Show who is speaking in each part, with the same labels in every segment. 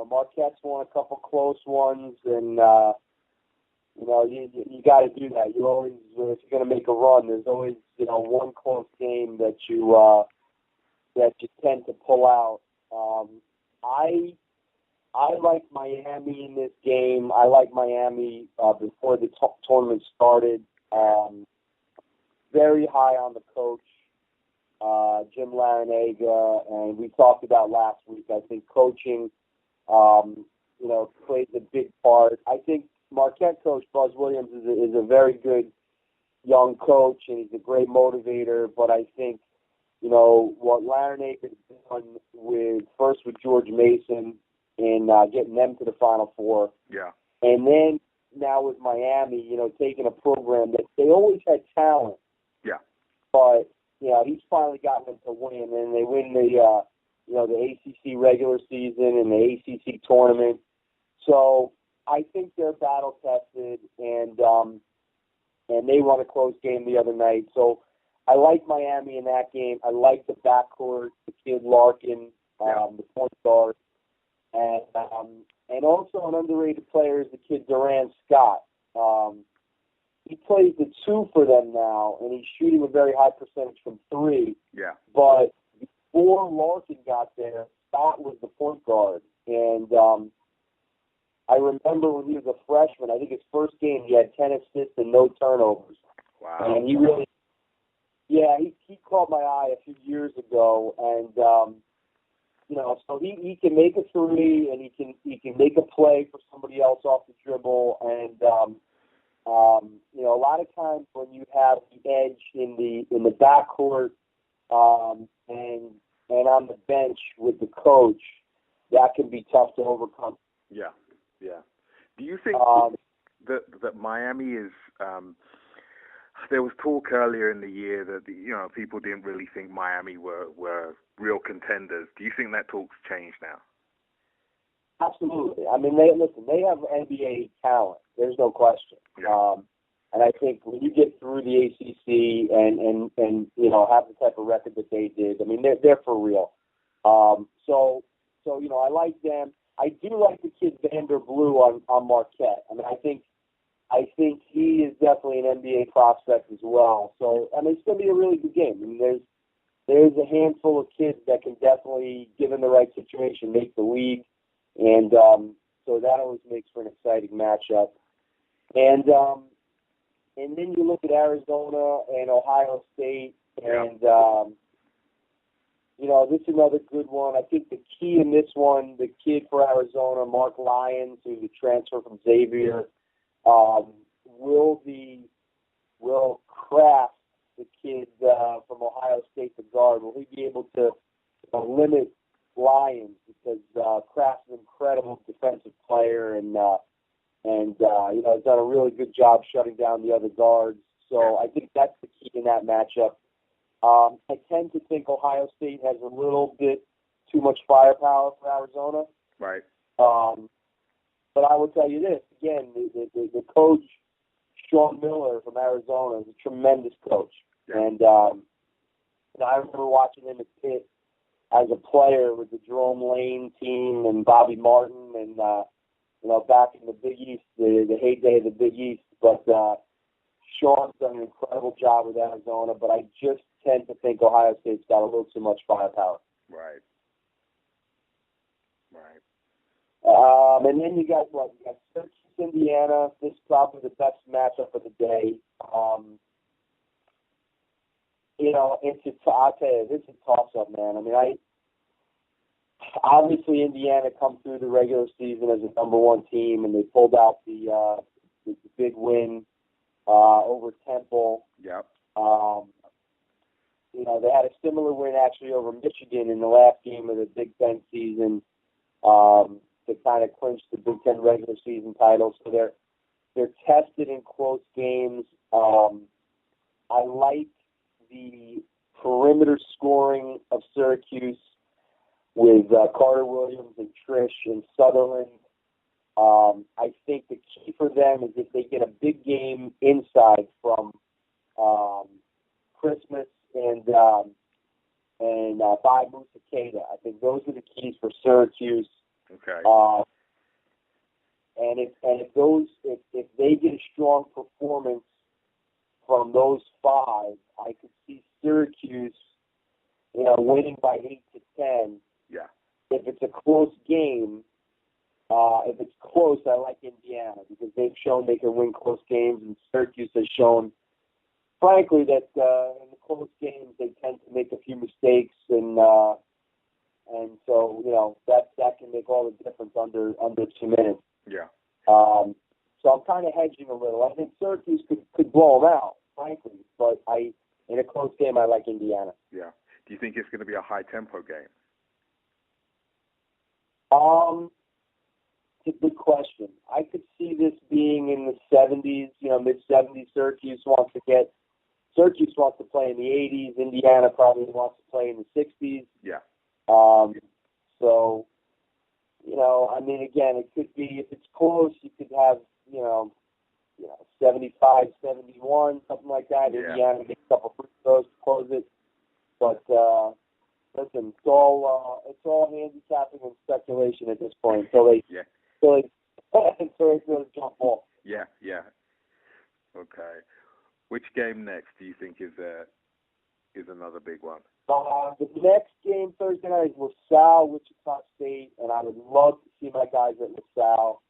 Speaker 1: Marquette's won a couple close ones, and you got to do that. You always, if you're going to make a run, there's always one close game that you tend to pull out. I like Miami in this game. I like Miami before the tournament started. Very high on the coach, Jim Larinaga, and we talked about last week. I think coaching, plays a big part. I think Marquette coach Buzz Williams is a very good young coach, and he's a great motivator. But I think, what Larinaga done with George Mason and getting them to the Final Four.
Speaker 2: Yeah.
Speaker 1: And then now with Miami, taking a program that they always had talent.
Speaker 2: Yeah.
Speaker 1: But, he's finally gotten them to win, and they win the ACC regular season and the ACC tournament. So I think they're battle tested, and they won a close game the other night. So I like Miami in that game. I like the backcourt, the kid Larkin, the point guard, and also an underrated player is the kid Durant Scott. He plays the 2 for them now, and he's shooting a very high percentage from 3.
Speaker 2: Yeah.
Speaker 1: But before Larkin got there, Scott was the point guard, and I remember when he was a freshman, I think his first game, he had 10 assists and no turnovers.
Speaker 2: Wow.
Speaker 1: And he really, he caught my eye a few years ago, and so he can make a 3, and he can make a play for somebody else off the dribble, and a lot of times when you have the edge in the backcourt, and on the bench with the coach, that can be tough to overcome.
Speaker 2: Yeah. Yeah. Do you think that Miami is? There was talk earlier in the year that people didn't really think Miami were real contenders. Do you think that talk's changed now?
Speaker 1: Absolutely. I mean, they have NBA talent. There's no question.
Speaker 2: Yeah.
Speaker 1: And I think when you get through the ACC and have the type of record that they did, I mean, they're for real. So I like them. I do like the kid Vander Blue on Marquette. I mean, I think he is definitely an NBA prospect as well. So, I mean, it's going to be a really good game. I mean, there's a handful of kids that can definitely, given the right situation, make the league. And so that always makes for an exciting matchup. And then you look at Arizona and Ohio State, and this is another good one. I think the key in this one, the kid for Arizona, Mark Lyons, who's a transfer from Xavier, will Kraft, the kid from Ohio State, the guard, will he be able to limit Lyons, because Kraft's an incredible defensive player and has done a really good job shutting down the other guards. So I think that's the key in that matchup. I tend to think Ohio State has a little bit too much firepower for Arizona.
Speaker 2: Right.
Speaker 1: But I will tell you this, again, the coach, Sean Miller from Arizona, is a tremendous coach.
Speaker 2: Yeah.
Speaker 1: And I remember watching him at Pitt as a player with the Jerome Lane team and Bobby Martin and, back in the Big East, the heyday of the Big East. But Sean's done an incredible job with Arizona, but I just tend to think Ohio State's got a little too much firepower.
Speaker 2: Right. Right.
Speaker 1: And then you got Syracuse, Indiana. This is probably the best matchup of the day. I'll tell you, this is a toss-up, man. I mean, obviously Indiana come through the regular season as a number 1 team, and they pulled out the big win over Temple.
Speaker 2: Yep.
Speaker 1: They had a similar win actually over Michigan in the last game of the Big Ten season to kind of clinch the Big Ten regular season title. So they're tested in close games. I like the perimeter scoring of Syracuse with Carter Williams and Trish and Sutherland. I think the key for them is if they get a big game inside from Christmas and by Musa Keita. I think those are the keys for Syracuse.
Speaker 2: Okay.
Speaker 1: And if they get a strong performance from those five, I could see Syracuse, winning by 8-10.
Speaker 2: Yeah.
Speaker 1: If it's a close game, if it's close, I like Indiana because they've shown they can win close games, and Syracuse has shown, frankly, that in the close games they tend to make a few mistakes, and so that can make all the difference under 2 minutes.
Speaker 2: Yeah.
Speaker 1: So I'm kind of hedging a little. I think Syracuse could blow them out, frankly, but in a close game I like Indiana.
Speaker 2: Yeah. Do you think it's going to be a high tempo game?
Speaker 1: It's a good question. I could see this being in the 70s, mid-70s. Syracuse wants to play in the 80s. Indiana probably wants to play in the 60s.
Speaker 2: Yeah.
Speaker 1: So, again, it could be, if it's close, you could have, 75, 71, something like that.
Speaker 2: Yeah.
Speaker 1: Indiana makes a couple free throws to close it. But, listen, it's all handicapping and speculation at this point until they jump ball.
Speaker 2: Yeah. Okay. Which game next do you think is another big one?
Speaker 1: The next game Thursday night is LaSalle, Wichita State, and I would love to see my guys at LaSalle.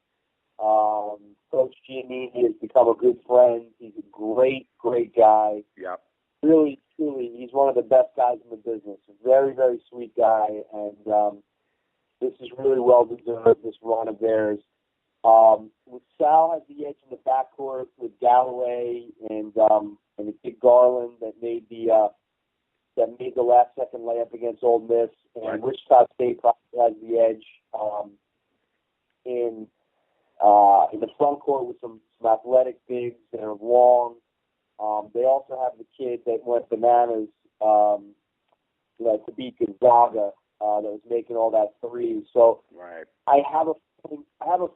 Speaker 1: Coach Giannini has become a good friend. He's a great, great guy.
Speaker 2: Yeah.
Speaker 1: Really, truly, he's one of the best guys in the business. A very, very sweet guy, and this is really well deserved, this run of theirs. LaSalle has the edge in the backcourt with Galloway and the kid Garland that made the last second layup against Ole Miss, and
Speaker 2: right.
Speaker 1: Wichita State probably has the edge in the front court with some athletic bigs that are long. They also have the kid that went bananas, to beat Gonzaga, that was making all that three. So
Speaker 2: right.
Speaker 1: I have a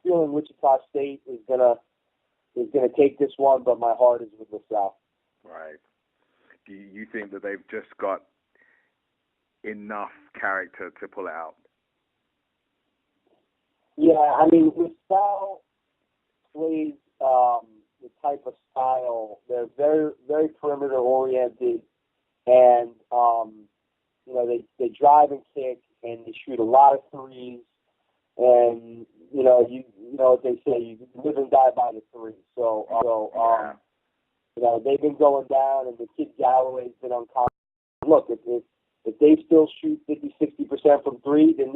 Speaker 1: feeling Wichita State is gonna take this one, but my heart is with LaSalle.
Speaker 2: Right. Do you think that they've just got enough character to pull it out?
Speaker 1: Yeah, LaSalle plays the type of style. They're very, very perimeter oriented, and they drive and kick, and they shoot a lot of threes. And you know what they say, you live and die by the three. So they've been going down, and the kid Galloway's been unconscious. Look, if they still shoot 50-60% from three, then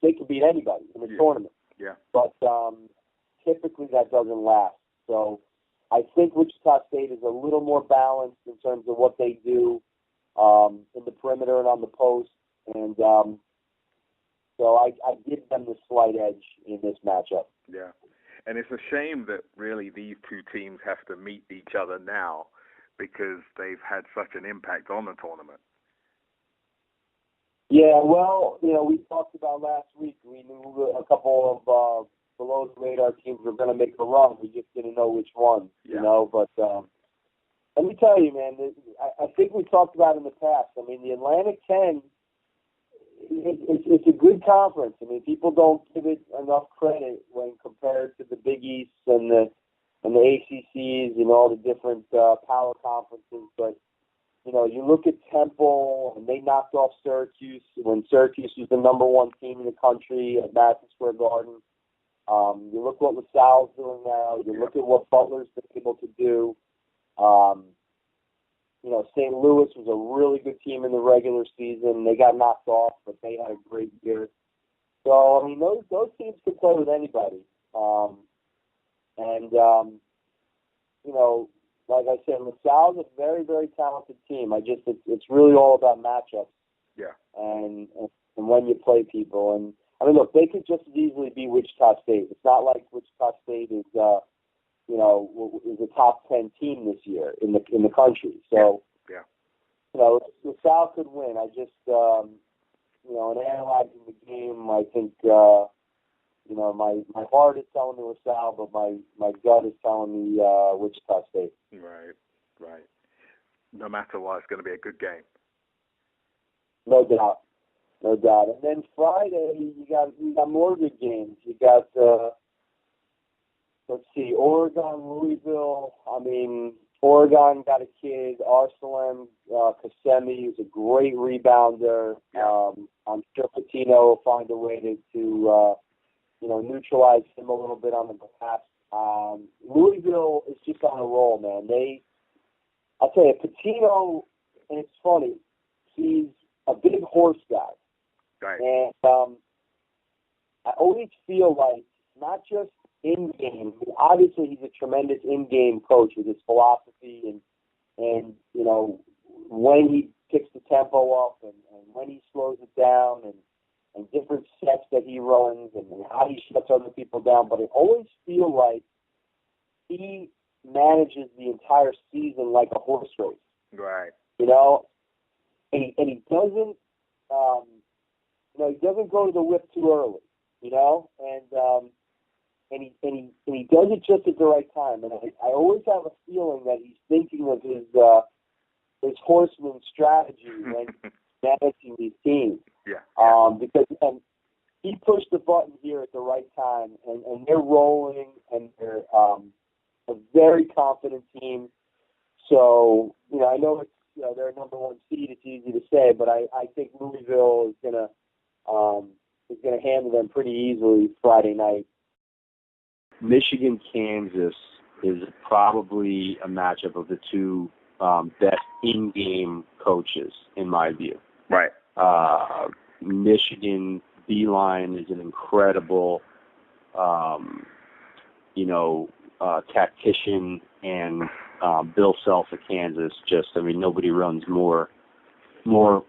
Speaker 1: they can beat anybody in the tournament.
Speaker 2: Yeah.
Speaker 1: But typically that doesn't last. So I think Wichita State is a little more balanced in terms of what they do in the perimeter and on the post, and so I give them the slight edge in this matchup.
Speaker 2: Yeah, and it's a shame that really these two teams have to meet each other now because they've had such an impact on the tournament.
Speaker 1: Yeah, well, we talked about last week. We knew a couple of below the radar teams were going to make a run. We just didn't know which one, But let me tell you, man, I think we talked about in the past. The Atlantic 10, it's a good conference. People don't give it enough credit when compared to the Big East and the ACCs and all the different power conferences. But you look at Temple, and they knocked off Syracuse when Syracuse was the number one team in the country at Madison Square Garden. You look what LaSalle's doing now. You look at what Butler's been able to do. St. Louis was a really good team in the regular season. They got knocked off, but they had a great year. So, those teams could play with anybody. Like I said, LaSalle's a very, very talented team. It's really all about matchups.
Speaker 2: Yeah. And
Speaker 1: when you play people. And, look, they could just as easily be Wichita State. It's not like Wichita State is a top 10 team this year in the country. So, LaSalle could win. I just, in analyzing the game, I think, my heart is telling me LaSalle, but my gut is telling me Wichita State.
Speaker 2: Right. No matter what, it's going to be a good game.
Speaker 1: No doubt. No doubt. And then Friday, you got more good games. You got, let's see, Oregon, Louisville. I mean, Oregon got a kid, Arsalan Kasemi, who's a great rebounder. I'm sure Patino will find a way to neutralize him a little bit on the glass. Louisville is just on a roll, man. I'll tell you, Patino, and it's funny, he's a big horse guy.
Speaker 2: Right.
Speaker 1: And I always feel like, not just in-game, obviously he's a tremendous in-game coach with his philosophy and when he picks the tempo up and when he slows it down and different sets that he runs and how he shuts other people down. But I always feel like he manages the entire season like a horse race.
Speaker 2: Right.
Speaker 1: And he doesn't, he doesn't go to the whip too early, and he does it just at the right time. And I always have a feeling that he's thinking of his horseman strategy when managing these teams.
Speaker 2: Yeah.
Speaker 1: Because he pushed the button here at the right time, and they're rolling, and they're a very confident team. So, I know it's they're number one seed. It's easy to say, but I think Louisville is gonna handle them pretty easily Friday night.
Speaker 3: Michigan, Kansas is probably a matchup of the two best in-game coaches, in my view.
Speaker 2: Right.
Speaker 3: Michigan D-line is an incredible, tactician, and Bill Self at Kansas. Nobody runs more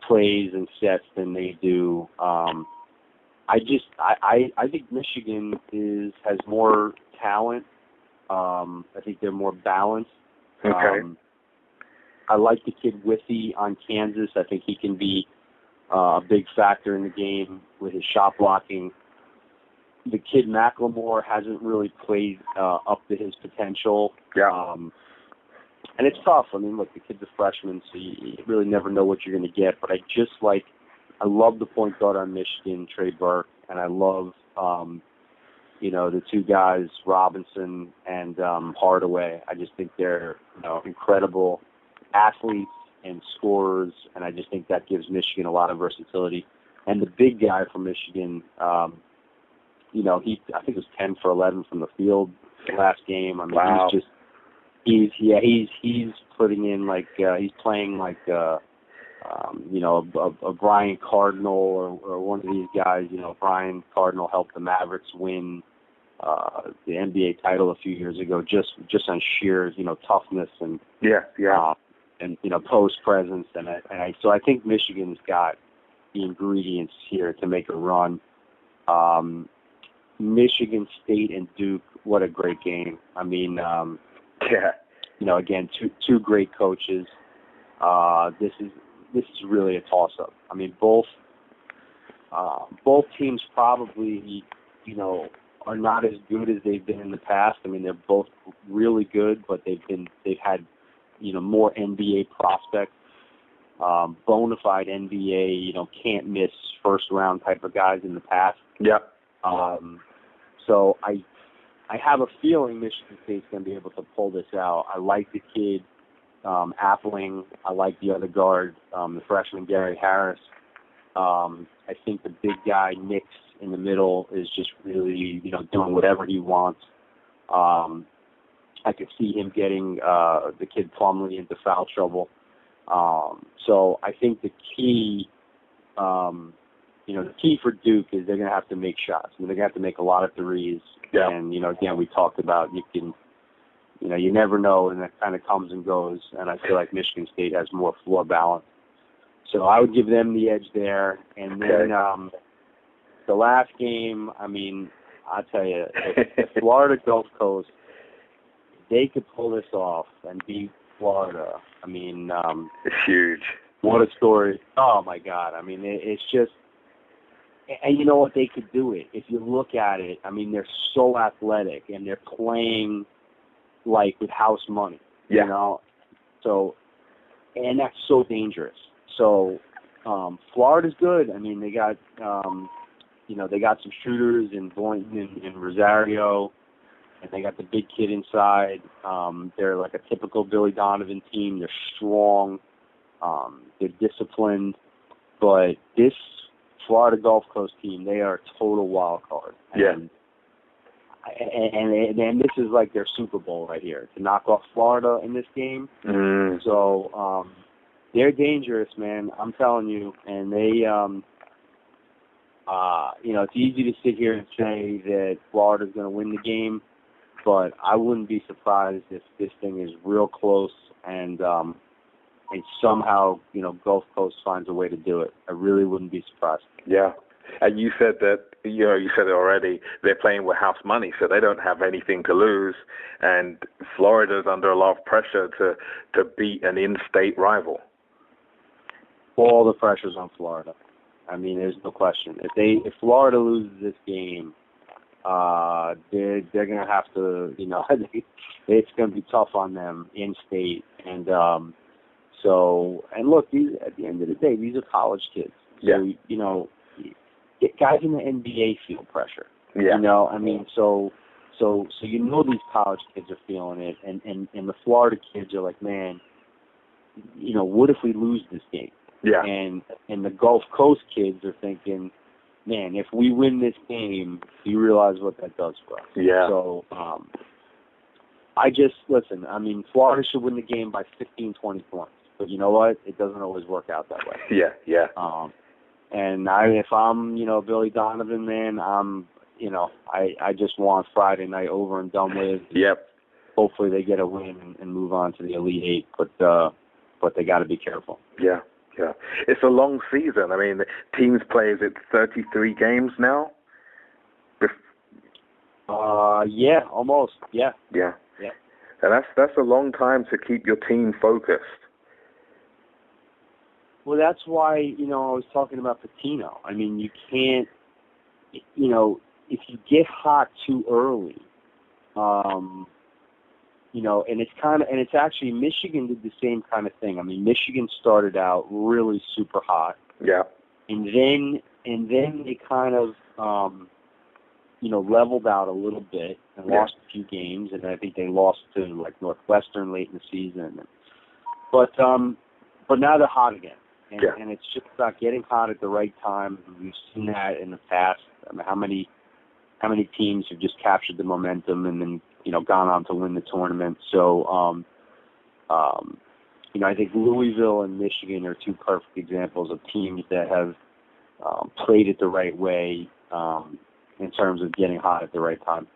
Speaker 3: plays and sets than they do. I think Michigan has more talent. I think they're more balanced.
Speaker 2: Okay.
Speaker 3: I like the kid Withy on Kansas. I think he can be a big factor in the game with his shot blocking. The kid McLemore hasn't really played up to his potential.
Speaker 2: Yeah.
Speaker 3: And it's tough. Look, the kid's a freshman, so you really never know what you're going to get. But I love the point guard on Michigan, Trey Burke, and I love, the two guys, Robinson and Hardaway. I just think they're, incredible athletes and scorers, and I just think that gives Michigan a lot of versatility. And the big guy from Michigan, I think it was 10 for 11 from the field last game.
Speaker 2: Wow.
Speaker 3: He's putting in he's playing like a Brian Cardinal or one of these guys. Brian Cardinal helped the Mavericks win the NBA title a few years ago, just on sheer toughness and post presence, so I think Michigan's got the ingredients here to make a run. Michigan State and Duke, what a great game. Again, two great coaches. This is really a toss-up. Both teams probably, are not as good as they've been in the past. They're both really good, but they've had, more NBA prospects, bona fide NBA, can't miss first round type of guys in the past.
Speaker 2: Yeah.
Speaker 3: So I have a feeling Michigan State's going to be able to pull this out. I like the kid, Appling. I like the other guard, the freshman Gary Harris. I think the big guy, Nix, in the middle is just really, doing whatever he wants. I could see him getting the kid Plumlee into foul trouble. So I think the key, the key for Duke is they're going to have to make shots. They're going to have to make a lot of threes.
Speaker 2: Yeah.
Speaker 3: And, again, we talked about you never know, and that kind of comes and goes. And I feel like Michigan State has more floor balance. So I would give them the edge there. And then the last game, I'll tell you, if Florida Gulf Coast, they could pull this off and beat Florida.
Speaker 2: It's huge.
Speaker 3: What a story. Oh, my God. It's just, and you know what, they could do it. If you look at it, they're so athletic, and they're playing like with house money,
Speaker 2: Yeah.
Speaker 3: So, and that's so dangerous. So Florida's good. I mean, they got they got some shooters in Boynton and Rosario, and they got the big kid inside. They're like a typical Billy Donovan team. They're strong. They're disciplined. But this Florida Gulf Coast team, they are a total wild card. And this is like their Super Bowl right here, to knock off Florida in this game.
Speaker 2: Mm.
Speaker 3: So they're dangerous, man. I'm telling you. And they, it's easy to sit here and say that Florida's going to win the game, but I wouldn't be surprised if this thing is real close and somehow, Gulf Coast finds a way to do it. I really wouldn't be surprised.
Speaker 2: Yeah. And you said that, you said it already, they're playing with house money, so they don't have anything to lose. And Florida's under a lot of pressure to beat an in-state rival.
Speaker 3: All the pressure's on Florida. I mean, there's no question. If Florida loses this game, they're going to have to, it's going to be tough on them in-state. And and look, at the end of the day, these are college kids. So, guys in the NBA feel pressure.
Speaker 2: Yeah.
Speaker 3: I mean, so these college kids are feeling it, and the Florida kids are like, man, what if we lose this game?
Speaker 2: Yeah.
Speaker 3: And the Gulf Coast kids are thinking, man, if we win this game, you realize what that does for us.
Speaker 2: Yeah.
Speaker 3: So listen, I mean, Florida should win the game by 15, 20 points. But you know what? It doesn't always work out that way.
Speaker 2: Yeah.
Speaker 3: And if I'm, Billy Donovan, man, I just want Friday night over and done with.
Speaker 2: Yep.
Speaker 3: Hopefully they get a win and move on to the Elite Eight, but they got to be careful.
Speaker 2: Yeah. It's a long season. I mean, the teams play, is it 33 games now?
Speaker 3: Yeah, almost. Yeah.
Speaker 2: And that's a long time to keep your team focused.
Speaker 3: Well, that's why, I was talking about Patino. I mean, you can't, if you get hot too early, and it's actually, Michigan did the same kind of thing. I mean, Michigan started out really super hot.
Speaker 2: Yeah.
Speaker 3: And then they kind of, leveled out a little bit and lost a few games, and I think they lost to like Northwestern late in the season. But now they're hot again. And it's just about getting hot at the right time. We've seen that in the past. I mean, how many teams have just captured the momentum and then, gone on to win the tournament. So, I think Louisville and Michigan are two perfect examples of teams that have played it the right way in terms of getting hot at the right time.